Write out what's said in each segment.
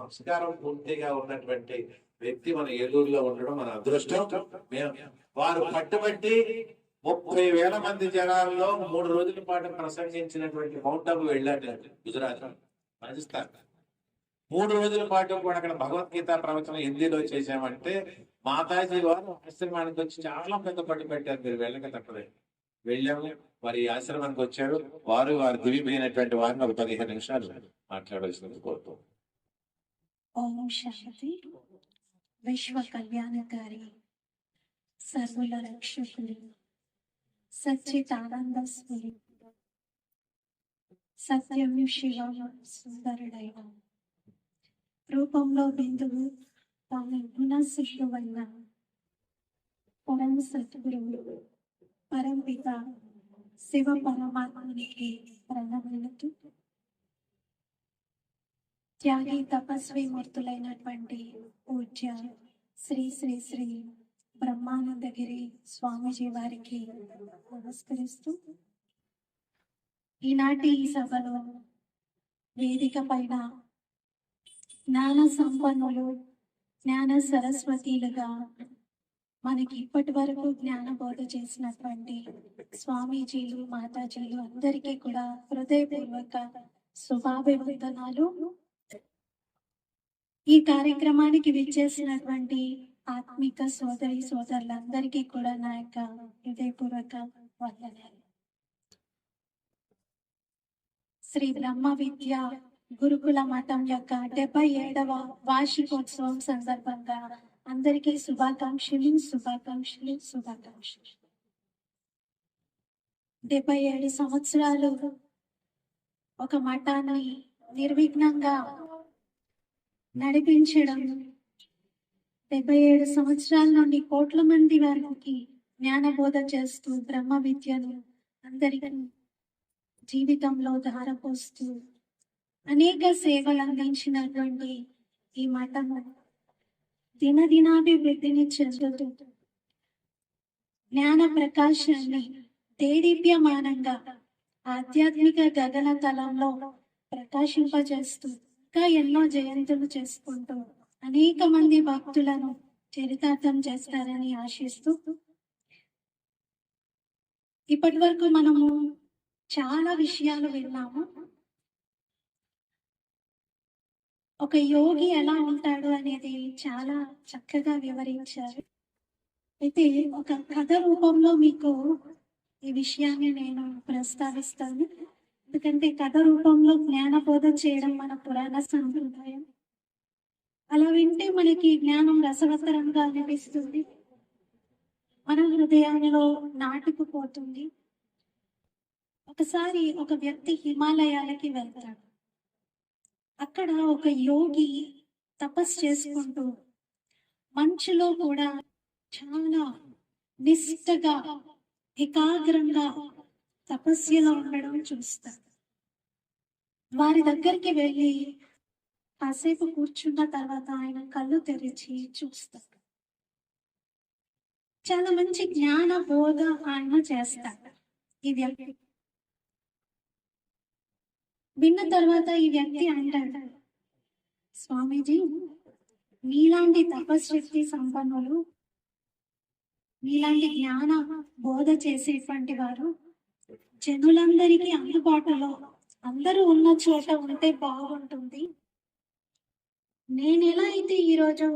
సంస్కారం పూర్తిగా ఉన్నటువంటి వ్యక్తి మన ఏలూరులో ఉండడం మన అదృష్టం. వారు పట్టుబట్టి 30,000 మంది జనాల్లో 3 రోజుల పాటు ప్రసంగించినటువంటి మౌంట్ అబు వెళ్ళాడు గుజరాత్, రాజస్థాన్. 3 రోజుల పాటు కూడా అక్కడ భగవద్గీత ప్రవచనం హిందీలో చేశామంటే మాతాజీ వారు ఆశ్రమానికి వచ్చి చాలా పెద్ద పట్టు పెట్టారు. మీరు వెళ్ళక తప్పదే. వెళ్ళాము, వారి ఆశ్రమానికి వచ్చారు. వారు దివ్యమైనటువంటి వారిని ఒక 15 నిమిషాలు మాట్లాడాల్సింది కోరుతూ. ఓం శాంతి. విశ్వ కళ్యాణకారి, సర్వుల రక్షకుడు, సచ్చిదానంద స్వరూపుడు, సత్యం శివం సుందరుడైన, రూపంలో బిందువు తాను గుణసిద్ధువైన పరమ సద్గురువు పరంపిత శివ పరమాత్మునికి ప్రణామాలు. త్యాగి తపస్వి మూర్తులైనటువంటి పూజ్య శ్రీ శ్రీ శ్రీ బ్రహ్మానందగిరి స్వామీజీ వారికి నమస్కరిస్తూ, ఈనాటి ఈ సభలో వేదిక పైన జ్ఞాన సంపన్నులు, జ్ఞాన సరస్వతీలుగా మనకి ఇప్పటి వరకు జ్ఞాన బోధ చేసినటువంటి స్వామీజీలు, మాతాజీలు అందరికీ కూడా హృదయపూర్వక శుభాభివందనాలు. ఈ కార్యక్రమానికి విచ్చేసినటువంటి ఆత్మిక సోదరి సోదరులందరికీ కూడా నా యొక్క హృదయపూర్వక వందనాలు. శ్రీ బ్రహ్మ విద్య గురుకుల మఠం యొక్క 77వ వార్షికోత్సవం సందర్భంగా అందరికీ శుభాకాంక్షలు. 77 సంవత్సరాలు ఒక మఠాన్ని నిర్విఘ్నంగా నడిపించడం, 77 సంవత్సరాల నుండి కోట్ల మంది వారికి జ్ఞానబోధ చేస్తూ బ్రహ్మ విద్యను అందరికీ జీవితంలో ధారపోస్తూ అనేక సేవలు అందించినటువంటి ఈ మఠము దినదినాభివృద్ధిని చెందుతూ జ్ఞాన ప్రకాశాన్ని దేదీప్యమానంగా ఆధ్యాత్మిక గగన తలంలో ప్రకాశింపజేస్తూ ఇంకా ఎన్నో జయంతులు చేసుకుంటూ అనేక మంది భక్తులను చరితార్థం చేస్తారని ఆశిస్తూ, ఇప్పటి వరకు మనము చాలా విషయాలు విన్నాము. ఒక యోగి ఎలా ఉంటాడు అనేది చాలా చక్కగా వివరించారు. అయితే ఒక కథ రూపంలో మీకు ఈ విషయాన్ని నేను ప్రస్తావిస్తాను. ఎందుకంటే కథ రూపంలో జ్ఞానబోధ చేయడం మన పురాణ సంప్రదాయం. అలా వింటే మనకి జ్ఞానం రసవత్తరంగా అనిపిస్తుంది, మన హృదయంలో నాటుకుపోతుంది. ఒకసారి ఒక వ్యక్తి హిమాలయాలకి వెళ్తాడు. అక్కడ ఒక యోగి తపస్సు చేసుకుంటూ మంచులో కూడా చాలా నిష్ఠగా ఏకాగ్రంగా తపస్సులో ఉండడం చూస్తారు. వారి దగ్గరికి వెళ్ళి కాసేపు కూర్చున్న తర్వాత ఆయన కళ్ళు తెరిచి చూస్తారు. చాలా మంచి జ్ఞాన బోధ ఆయన చేస్తాడు. ఈ వ్యక్తి విన్న తర్వాత ఈ వ్యక్తి అంటాడు, స్వామీజీ, మీలాంటి తపశక్తి సంపన్నులు, మీలాంటి జ్ఞాన బోధ చేసేటువంటి వారు జనులందరికీ అందుబాటులో అందరూ ఉన్న చోట ఉంటే బాగుంటుంది. నేను ఎలా అయితే ఈరోజు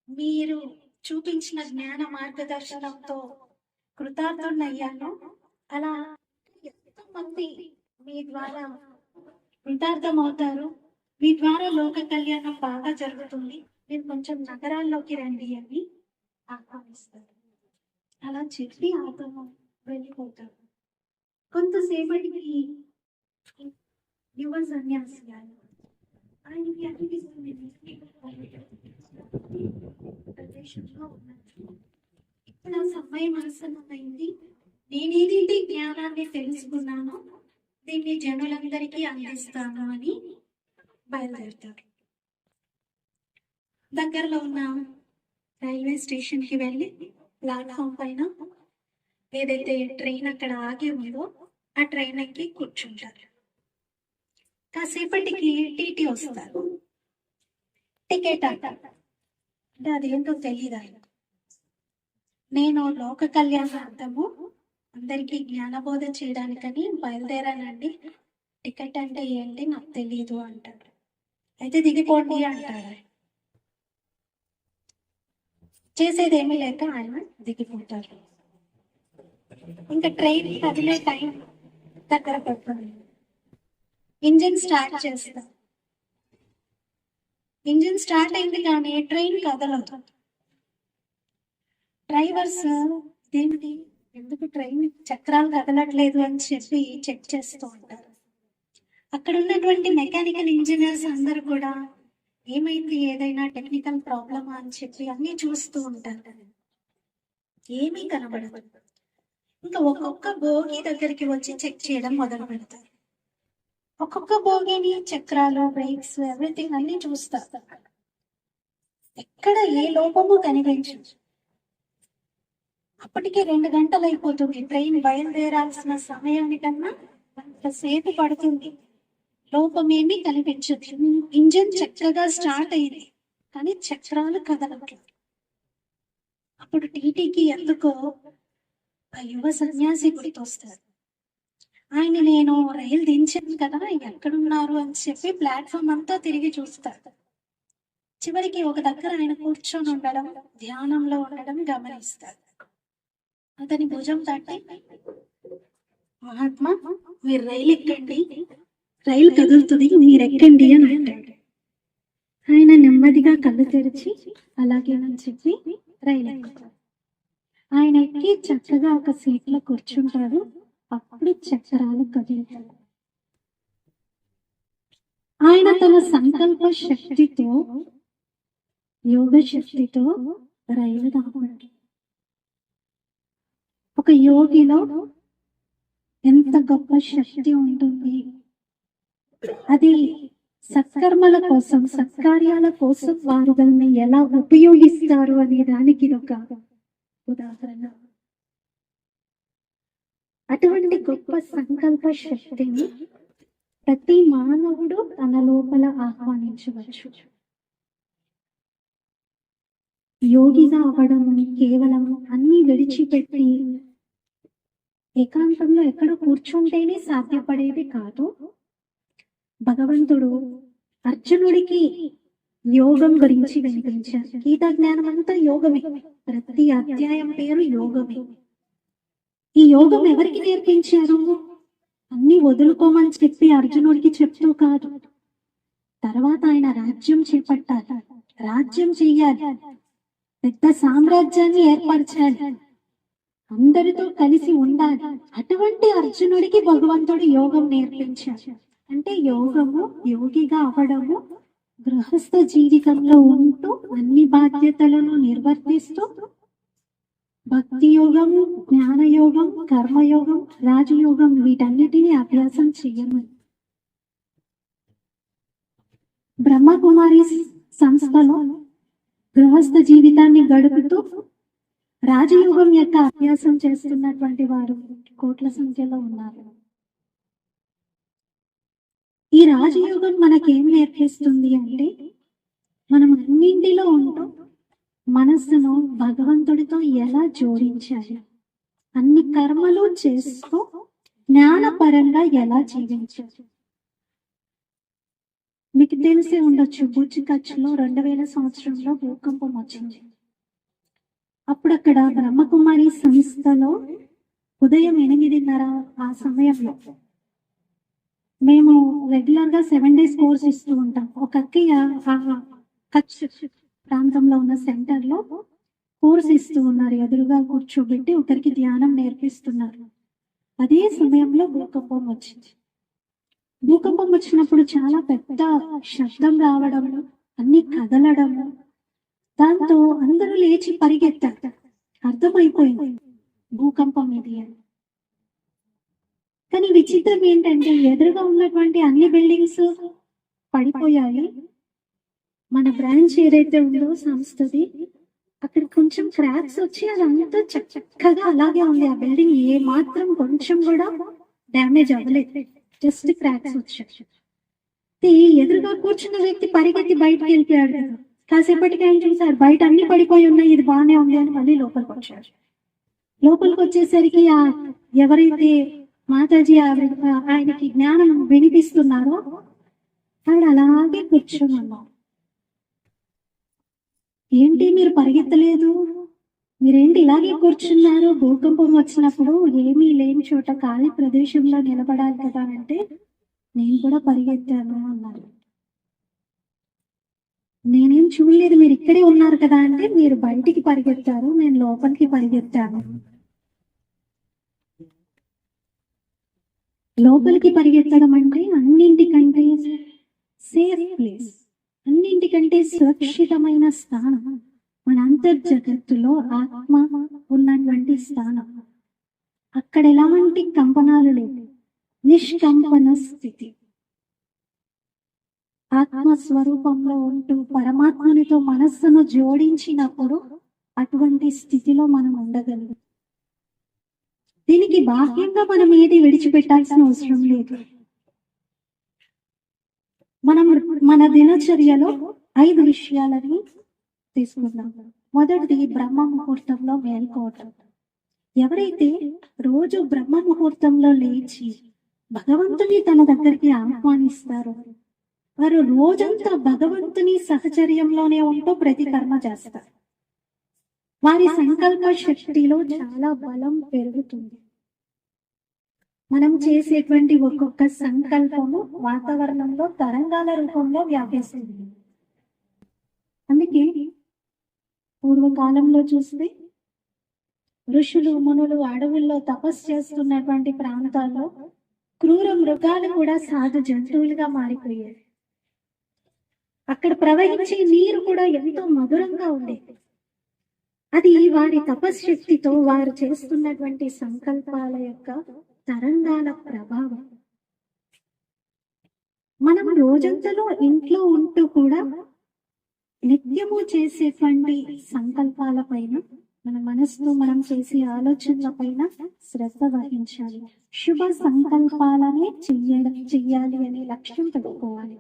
మీరు చూపించిన జ్ఞాన మార్గదర్శనంతో కృతార్థున్నయ్యానో, అలా ఎంతమంది మీ ద్వారా కృతార్థం అవుతారు, మీ ద్వారా లోక కళ్యాణం బాగా జరుగుతుంది, మీరు కొంచెం నగరాల్లోకి రండి అని ఆహ్వానిస్తారు. అలా చెప్పి ఆత్మ వెళ్ళిపోతారు. కొంతసేపటికి యువ సన్యాసి ఆయనకి అనిపిస్తుంది ప్రదేశంలో ఉన్నట్టు. ఇప్పుడు ఆ సమయం ఆసన్నమైంది, నేనేదైతే జ్ఞానాన్ని తెలుసుకున్నానో దీన్ని జనులందరికీ అందిస్తాను అని బయలుదేరుతారు. దగ్గరలో ఉన్న రైల్వే స్టేషన్ కి వెళ్ళి ప్లాట్ఫామ్ పైన ఏదైతే ట్రైన్ అక్కడ ఆగి ఉందో ఆ ట్రైన్ ఎక్కి కూర్చుంటారు. కాసేపటికి టీటీ వస్తారు. టికెట్ అంట. అంటే అదేంటో తెలియదు ఆయన. నేను లోక కళ్యాణార్థము అందరికీ జ్ఞానబోధ చేయడానికని బయలుదేరానండి. టికెట్ అంటే ఏంటి నాకు తెలియదు అంటాడు. అయితే దిగిపోండి అంటాడు ఆయన. చేసేదేమీ లేక ఆయన దిగిపోతారు. ఇంకా ట్రైన్ కదిలే టైం దగ్గర పడుతుంది. ఇంజిన్ స్టార్ట్ చేస్తా. ఇంజిన్ స్టార్ట్ అయింది కానీ ట్రైన్ కదలదు. డ్రైవర్స్ దేనికి ఎందుకు ట్రైన్ చక్రాలు కదలట్లేదు అని చెప్పి చెక్ చేస్తూ ఉంటారు. అక్కడ ఉన్నటువంటి మెకానికల్ ఇంజనీర్స్ అందరూ కూడా ఏమైంది, ఏదైనా టెక్నికల్ ప్రాబ్లమా అని చెప్పి అన్ని చూస్తూ ఉంటారు. ఏమీ కనబడదు. ఇంకా ఒక్కొక్క బోగి దగ్గరికి వచ్చి చెక్ చేయడం మొదలు పెడతారు. ఒక్కొక్క బోగిని చక్రాలు, బ్రేక్స్, ఎవ్రీథింగ్ అన్ని చూస్తారు. ఎక్కడ ఏ లోపము కనిపించదు. అప్పటికే 2 గంటలు అయిపోతుంది. ట్రైన్ బయలుదేరాల్సిన సమయానికన్నా అంతసేపు పడుతుంది. లోపమేమీ కనిపించదు. ఇంజిన్ చక్కగా స్టార్ట్ అయింది కానీ చక్రాలు కదలట్లేదు. అప్పుడు టీటీకి ఎందుకో ఆ యువ సన్యాసి గుర్తొస్తారు. ఆయన నేను రైలు దించాను కదా, ఎక్కడున్నారు అని చెప్పి ప్లాట్ఫామ్ అంతా తిరిగి చూస్తారు. చివరికి ఒక దగ్గర ఆయన కూర్చొని ఉండడం, ధ్యానంలో ఉండడం గమనిస్తారు. అతని భుజం తట్టి, మహాత్మా మీరు రైలు ఎక్కండి, రైలు కదులుతుంది, మీరు ఎక్కండి అని అంటాడు. ఆయన నెమ్మదిగా కళ్ళు తెరిచి అలాగేనని చెప్పి రైలు ఎక్కుతారు. ఆయన ఎక్కి చక్కగా ఒక సీట్లో కూర్చుంటారు. అప్పుడు చక్రాలు కదులుతారు. ఆయన తన సంకల్ప శక్తితో, యోగ శక్తితో రైలు దాపాడు. ఒక యోగిలో ఎంత గొప్ప శక్తి ఉంటుంది. అది సత్కర్మల కోసం, సత్కార్యాల కోసం వారు దాన్ని ఎలా ఉపయోగిస్తారు అనే దానికి ఇది ఒక ఉదాహరణ. అటువంటి గొప్ప సంకల్ప శక్తిని ప్రతి మానవుడు తన లోపల ఆహ్వానించవచ్చు. యోగిగా అవ్వడం కేవలం అన్ని విడిచిపెట్టి ఏకాంతంలో ఎక్కడ కూర్చుంటేనే సాధ్యపడేది కాదు. భగవంతుడు అర్జునుడికి యోగం గురించి వినిపించారు. గీతా జ్ఞానం అంతా యోగమే. ప్రతి అధ్యాయం పేరు యోగమే. ఈ యోగం ఎవరికి నేర్పించారు? అన్ని వదులుకోమని చెప్పి అర్జునుడికి చెప్తూ కాదు. తర్వాత ఆయన రాజ్యం చేపట్టాలి, రాజ్యం చెయ్యాలి, పెద్ద సామ్రాజ్యాన్ని ఏర్పరచాలి, అందరితో కలిసి ఉండాలి. అటువంటి అర్జునుడికి భగవంతుడు యోగం నేర్పించాడు. అంటే యోగము, యోగిగా అవడము, గృహస్థ జీవితంలో ఉంటూ అన్ని బాధ్యతలను నిర్వర్తిస్తూ భక్తి యోగం, జ్ఞానయోగం, కర్మయోగం, రాజయోగం వీటన్నిటిని అభ్యాసం చేయమని. బ్రహ్మకుమారి సంస్థలో గృహస్థ జీవితాన్ని గడుపుతూ రాజయోగం యొక్క అభ్యాసం చేస్తున్నటువంటి వారు కోట్ల సంఖ్యలో ఉన్నారు. ఈ రాజయోగం మనకేం నేర్పిస్తుంది అంటే, మనం అన్నింటిలో ఉంటూ మనస్సును భగవంతుడితో ఎలా జోడించాలి, అన్ని కర్మలు చేస్తూ జ్ఞానపరంగా ఎలా జీవించాలి. మీకు తెలిసే ఉండొచ్చు, భుజ్ కచ్లో 2000 సంవత్సరంలో భూకంపం వచ్చింది. అప్పుడు అక్కడ బ్రహ్మకుమారి సంస్థలో ఉదయం 8:30 ఆ సమయంలో మేము రెగ్యులర్ గా 7 days కోర్స్ ఇస్తూ ఉంటాం. ఒక అక్కయ్య కచ్ ప్రాంతంలో ఉన్న సెంటర్ లో కోర్స్ ఇస్తూ ఉన్నారు. ఎదురుగా కూర్చోబెట్టి ఒకరికి ధ్యానం నేర్పిస్తున్నారు. అదే సమయంలో భూకంపం వచ్చింది. భూకంపం వచ్చినప్పుడు చాలా పెద్ద శబ్దం రావడం, అన్ని కదలడము, దాంతో అందరూ లేచి పరిగెత్తారు. అర్థమైపోయింది భూకంపం ఇది అని. కానీ విచిత్రం ఏంటంటే, ఎదురుగా ఉన్నటువంటి అన్ని బిల్డింగ్స్ పడిపోయాయి. మన బ్రాంచ్ ఏదైతే ఉందో సంస్థది, అక్కడ కొంచెం క్రాక్స్ వచ్చి అదంతా చక్కగా అలాగే ఉంది. ఆ బిల్డింగ్ ఏ మాత్రం కొంచెం కూడా డ్యామేజ్ అవ్వలేదు, జస్ట్ క్రాక్స్ వచ్చాయి. ఎదురుగా కూర్చున్న వ్యక్తి పరిగెత్తి బయటకు వెళ్ళిపోయాడు కదా. కాసేపటికి ఆయన చూసారు బయట అన్ని పడిపోయి ఉన్నాయి, ఇది బాగానే ఉంది అని మళ్ళీ లోపలికి వచ్చారు. లోపలికి వచ్చేసరికి ఆ ఎవరైతే మాతాజీ ఆయనకి జ్ఞానం వినిపిస్తున్నారో ఆవిడ అలాగే కూర్చొని ఉన్నారు. ఏంటి మీరు పరిగెత్తలేదు, మీరేంటి ఇలాగే కూర్చున్నారు, భూకంపం వచ్చినప్పుడు ఏమీ లేని చోట ఖాళీ ప్రదేశంలో నిలబడాలి కదా అంటే నేను కూడా పరిగెత్తాను అన్నారు. నేనేం చూడలేదు, మీరు ఇక్కడే ఉన్నారు కదా అంటే మీరు బయటికి పరిగెత్తారు, నేను లోపలికి పరిగెత్తాను. లోపలికి పరిగెత్తడం అంటే అన్నింటికంటే సేఫ్ ప్లేస్, అన్నింటికంటే సురక్షితమైన స్థానం, మన అంతర్జగత్తులో ఆత్మ ఉన్నటువంటి స్థానం. అక్కడ ఎలాంటి కంపనాలు లేవు, నిష్కంపన స్థితి. ఆత్మస్వరూపంలో ఉంటూ పరమాత్మనితో మనస్సును జోడించినప్పుడు అటువంటి స్థితిలో మనం ఉండగలం. దీనికి బాహ్యంగా మనం ఏది విడిచిపెట్టాల్సిన అవసరం లేదు. మనం మన దినచర్యలో 5 విషయాలని తీసుకుందాం. మొదటిది బ్రహ్మ ముహూర్తంలో మేల్కోవటం. ఎవరైతే రోజు బ్రహ్మ ముహూర్తంలో లేచి భగవంతుని తన దగ్గరికి ఆహ్వానిస్తారో వారు రోజంతా భగవంతుని సహచర్యంలోనే ఉంటూ ప్రతి కర్మ చేస్తారు. వారి సంకల్ప శక్తిలో చాలా బలం పెరుగుతుంది. మనం చేసేటువంటి ఒక్కొక్క సంకల్పము వాతావరణంలో తరంగాల రూపంలో వ్యాపిస్తుంది. అందుకే పూర్వకాలంలో చూస్తే ఋషులు మునులు అడవుల్లో తపస్సు చేస్తున్నటువంటి ప్రాంతాల్లో క్రూర మృగాలు కూడా సాధు జంతువులుగా మారిపోయాయి. అక్కడ ప్రవహించే నీరు కూడా ఎంతో మధురంగా ఉండేది. అది వారి తపశ్శక్తితో వారు చేస్తున్నటువంటి సంకల్పాల యొక్క తరంగాల ప్రభావం. మనం రోజంతలో ఇంట్లో ఉంటూ కూడా నిత్యము చేసేటువంటి సంకల్పాల పైన, మన మనసులో మనం చేసే ఆలోచనల పైన శ్రద్ధ వహించాలి. శుభ సంకల్పాలనే చెయ్యాలి అనే లక్ష్యం పెట్టుకోవాలి.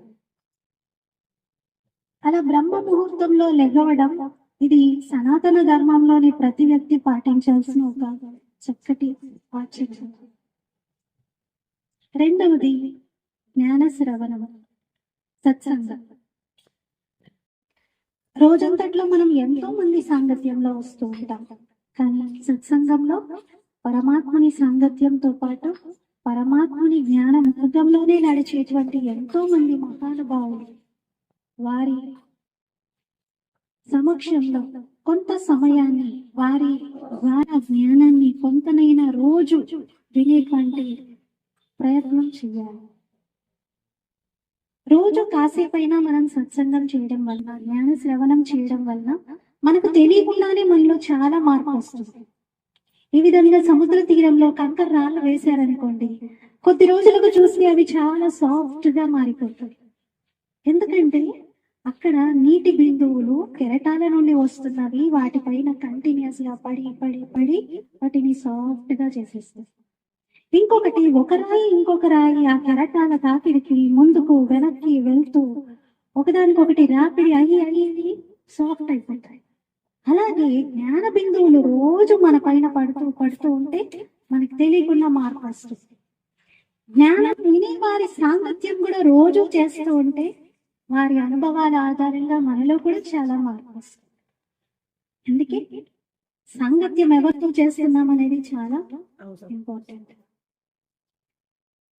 అలా బ్రహ్మ ముహూర్తంలో లెగవడం ఇది సనాతన ధర్మంలోని ప్రతి వ్యక్తి పాటించాల్సిన ఒక చక్కటి ఆచరణ. రెండవది జ్ఞాన శ్రవణం, సత్సంగం. రోజంతట్లో మనం ఎంతో మంది సాంగత్యంలో వస్తూ ఉంటాం, కానీ సత్సంగంలో పరమాత్మని సాంగత్యంతో పాటు పరమాత్మని జ్ఞాన మార్గంలోనే నడిచేటువంటి ఎంతో మంది మహానుభావులు వారి సమక్షంలో కొంత సమయాన్ని వారి ద్వారా జ్ఞానాన్ని కొంతనైనా రోజు వినేటువంటి ప్రయత్నం చేయాలి. రోజు కాసేపైనా మనం సత్సంగం చేయడం వల్ల, జ్ఞాన శ్రవణం చేయడం వల్ల మనకు తెలియకుండానే మనలో చాలా మార్పు వస్తుంది. ఈ విధంగా సముద్ర తీరంలో కంకర రాళ్ళు వేశారనుకోండి, కొద్ది రోజులకు చూసి అవి చాలా సాఫ్ట్ గా మారిపోతాయి. ఎందుకంటే అక్కడ నీటి బిందువులు కెరటాల నుండి వస్తున్నవి వాటిపైన కంటిన్యూస్ గా పడి పడి పడి వాటిని సాఫ్ట్ గా చేసేస్తాయి. ఇంకొకటి, ఒక రాయి ఇంకొక రాయి ఆ కెరటాల తాకిడికి ముందుకు వెనక్కి వెళ్తూ ఒకదానికొకటి రాపిడి అయ్యి సాఫ్ట్ అయిపోతాయి. అలాగే జ్ఞాన బిందువులు రోజు మన పైన పడుతూ ఉంటే మనకు తెలియకుండా మార్పు వస్తుంది. జ్ఞానం వినే వారి సాంగత్యం కూడా రోజు చేస్తూ ఉంటే వారి అనుభవాల ఆధారంగా మనలో కూడా చాలా మార్పు వస్తుంది. అందుకే సాంగత్యం ఎవరితో చేస్తున్నాం అనేది చాలా ఇంపార్టెంట్.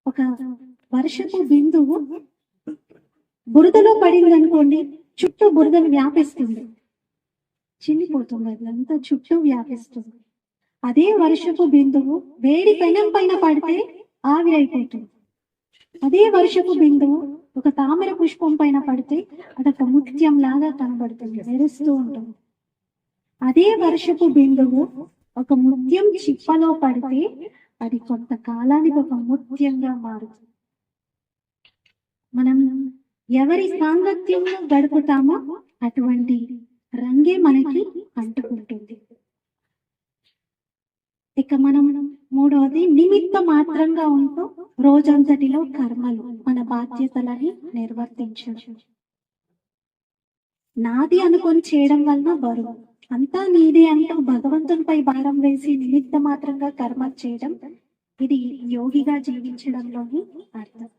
ఒక వర్షపు బిందువు బురదలో పడింది అనుకోండి, చుట్టూ బురదను వ్యాపిస్తుంది, చిల్లిపోతుంది, అదంతా చుట్టూ వ్యాపిస్తుంది. అదే వర్షపు బిందువు వేడి పెనం పైన పడితే ఆవిరైపోతుంది. అదే వర్షపు బిందువు ఒక తామర పుష్పం పైన పడితే అదొక ముత్యం లాగా కనబడుతుంది, మెరుస్తూ ఉంటుంది. అదే వర్షపు బిందువు ఒక ముత్యం చిప్పలో పడితే అది కొంతకాలానికి ఒక ముత్యంగా మారుతుంది. మనం ఎవరి సాంగత్యంలో గడుపుతామో అటువంటి రంగే మనకి అంటుకుంటుంది. ఇక మనం మూడవది నిమిత్త మాత్రంగా ఉంటూ రోజంతటిలో కర్మలు, మన బాధ్యతలని నిర్వర్తించడం. నాది అనుకొని చేయడం వలన బరువు, అంతా నీదే అంటూ భగవంతునిపై భారం వేసి నిమిత్త మాత్రంగా కర్మ చేయడం, ఇది యోగిగా జీవించడంలోని అర్థం.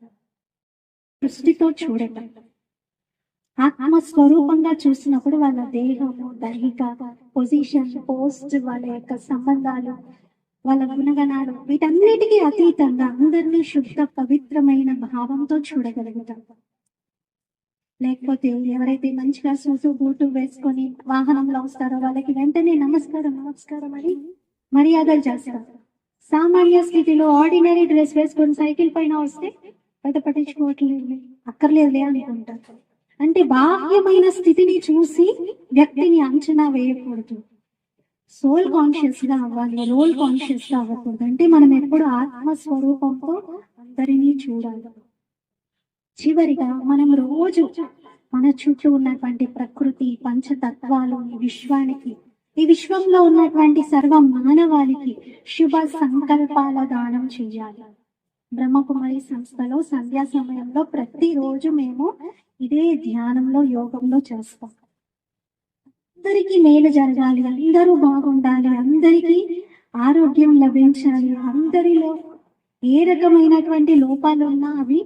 దృష్టితో చూడటం, ఆత్మ స్వరూపంగా చూసినప్పుడు వాళ్ళ దేహము, దైహిక పొజిషన్, పోస్ట్, వాళ్ళ యొక్క సంబంధాలు, వాళ్ళ గుణగణాలు, వీటన్నిటికీ అతీతంగా అందరినీ శుద్ధ పవిత్రమైన భావంతో చూడగలుగుతాం. లేకపోతే ఎవరైతే మంచిగా సూటు బూటు వేసుకొని వాహనంలో వస్తారో వాళ్ళకి వెంటనే నమస్కారం నమస్కారం అని మర్యాదలు చేస్తారు. సామాన్య స్థితిలో ఆర్డినరీ డ్రెస్ వేసుకొని సైకిల్ పైన వస్తే పెద్ద పట్టించుకోవట్లేదు, అక్కర్లేదులే అనుకుంటారు. అంటే బాహ్యమైన స్థితిని చూసి వ్యక్తిని అంచనా వేయకూడదు. సోల్ కాన్షియస్ గా అవ్వాలి, రోల్ కాన్షియస్ గా అవ్వకూడదు. అంటే మనం ఎప్పుడు ఆత్మ స్వరూపంతో అందరినీ చూడాలి. చివరిగా మనం రోజు మన చుట్టూ ఉన్నటువంటి ప్రకృతి, పంచతత్వాలు, ఈ విశ్వంలో ఉన్నటువంటి సర్వ మానవాళికి శుభ సంకల్పాల దానం చేయాలి. బ్రహ్మకుమారి సంస్థలో సంధ్యా సమయంలో ప్రతిరోజు మేము ఇదే ధ్యానంలో, యోగంలో చేస్తాం. అందరికీ మేలు జరగాలి, అందరూ బాగుండాలి, అందరికీ ఆరోగ్యం లభించాలి, అందరిలో ఏ రకమైనటువంటి లోపాలు ఉన్నా అవి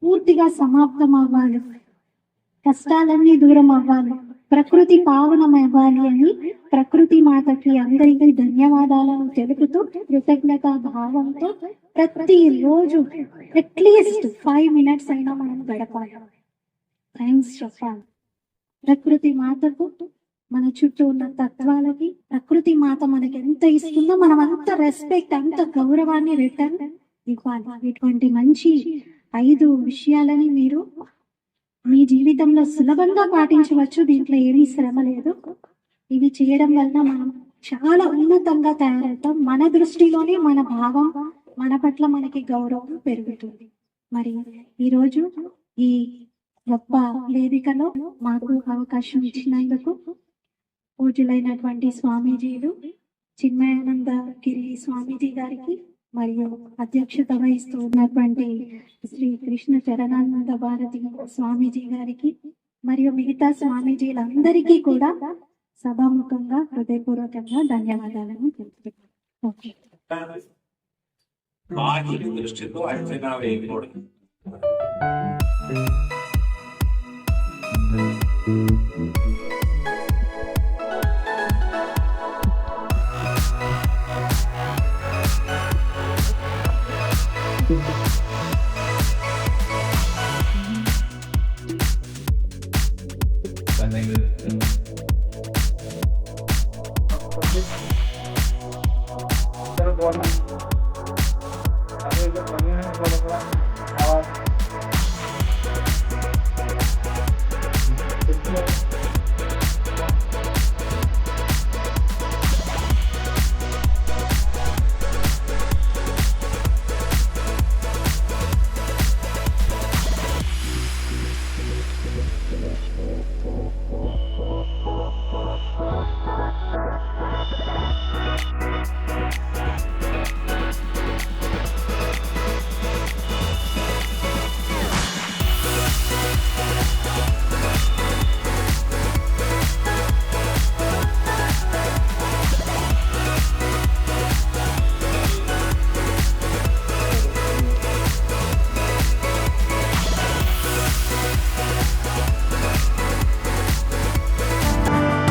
పూర్తిగా సమాప్తం అవ్వాలి, కష్టాలన్నీ దూరం అవ్వాలి, ప్రకృతి పావనం అవ్వాలి అని ప్రకృతి మాతకి అందరికీ ధన్యవాదాలను తెలుపుతూ కృతజ్ఞత భావంతో ప్రతిరోజు అట్లీస్ట్ 5 minutes అయినా మనం గడపాలి. థ్యాంక్స్ చెప్పాలి ప్రకృతి మాతకు, మన చుట్టూ ఉన్న తత్వాలకి. ప్రకృతి మాత మనకి ఎంత ఇస్తుందో మనం అంత రెస్పెక్ట్, అంత గౌరవాన్ని రిటర్న్ ఇవ్వాలి. ఇటువంటి మంచి 5 విషయాలని మీరు మీ జీవితంలో సులభంగా పాటించవచ్చు. దీంట్లో ఏమీ శ్రమ లేదు. ఇవి చేయడం వల్ల మనం చాలా ఉన్నతంగా తయారవుతాం. మన దృష్టిలోనే మన భావం, మన పట్ల మనకి గౌరవం పెరుగుతుంది. మరి ఈరోజు ఈ గొప్ప వేదికలో మాకు అవకాశం ఇచ్చినందుకు పూజలైనటువంటి స్వామీజీలు, చిన్మయానంద గిరి స్వామీజీ గారికి, మరియు అధ్యక్షత వహిస్తూ ఉన్నటువంటి శ్రీ కృష్ణ చరణానంద భారతి స్వామీజీ గారికి, మరియు మిగతా స్వామీజీలందరికీ కూడా సభాముఖంగా హృదయపూర్వకంగా ధన్యవాదాలను తెలుపుతున్నాను. బాహ్య దృష్టితో అంచనా వేయకూడదు.